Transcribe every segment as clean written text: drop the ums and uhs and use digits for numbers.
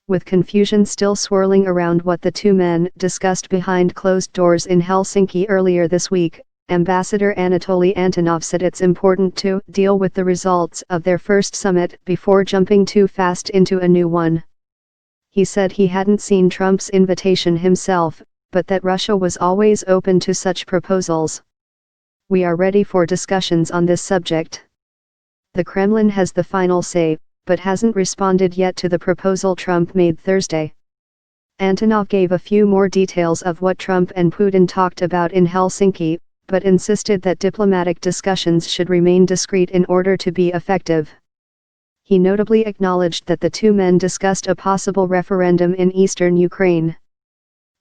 with confusion still swirling around what the two men discussed behind closed doors in Helsinki earlier this week. Ambassador Anatoly Antonov said it's important to deal with the results of their first summit before jumping too fast into a new one. He said he hadn't seen Trump's invitation himself, but that Russia was always open to such proposals. We are ready for discussions on this subject. The Kremlin has the final say, but hasn't responded yet to the proposal Trump made Thursday. Antonov gave a few more details of what Trump and Putin talked about in Helsinki, but insisted that diplomatic discussions should remain discreet in order to be effective. He notably acknowledged that the two men discussed a possible referendum in eastern Ukraine.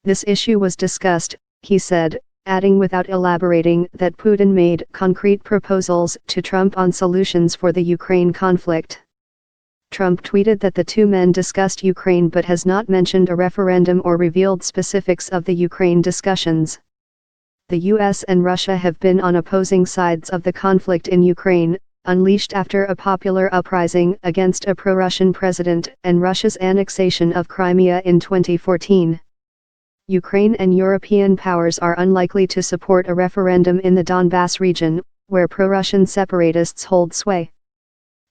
This issue was discussed, he said, adding without elaborating that Putin made concrete proposals to Trump on solutions for the Ukraine conflict. Trump tweeted that the two men discussed Ukraine but has not mentioned a referendum or revealed specifics of the Ukraine discussions. The US and Russia have been on opposing sides of the conflict in Ukraine, unleashed after a popular uprising against a pro-Russian president and Russia's annexation of Crimea in 2014. Ukraine and European powers are unlikely to support a referendum in the Donbass region, where pro-Russian separatists hold sway.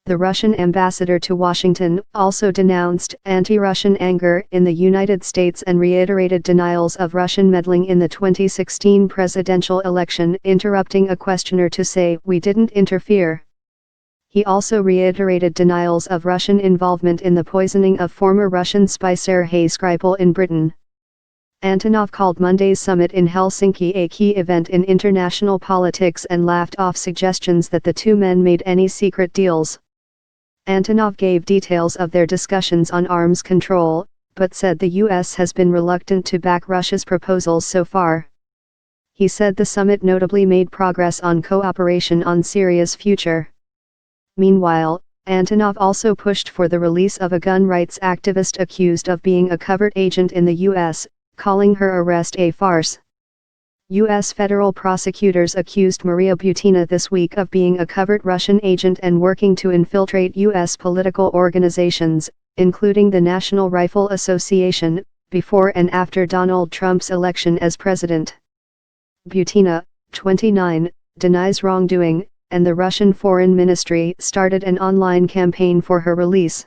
The Russian ambassador to Washington also denounced anti-Russian anger in the United States and reiterated denials of Russian meddling in the 2016 presidential election, interrupting a questioner to say, "We didn't interfere." He also reiterated denials of Russian involvement in the poisoning of former Russian spy Sergei Skripal in Britain. Antonov called Monday's summit in Helsinki a key event in international politics and laughed off suggestions that the two men made any secret deals. Antonov gave details of their discussions on arms control, but said the US has been reluctant to back Russia's proposals so far. He said the summit notably made progress on cooperation on Syria's future. Meanwhile, Antonov also pushed for the release of a gun rights activist accused of being a covert agent in the US, calling her arrest a farce. U.S. federal prosecutors accused Maria Butina this week of being a covert Russian agent and working to infiltrate U.S. political organizations, including the National Rifle Association, before and after Donald Trump's election as president. Butina, 29, denies wrongdoing, and the Russian Foreign Ministry started an online campaign for her release.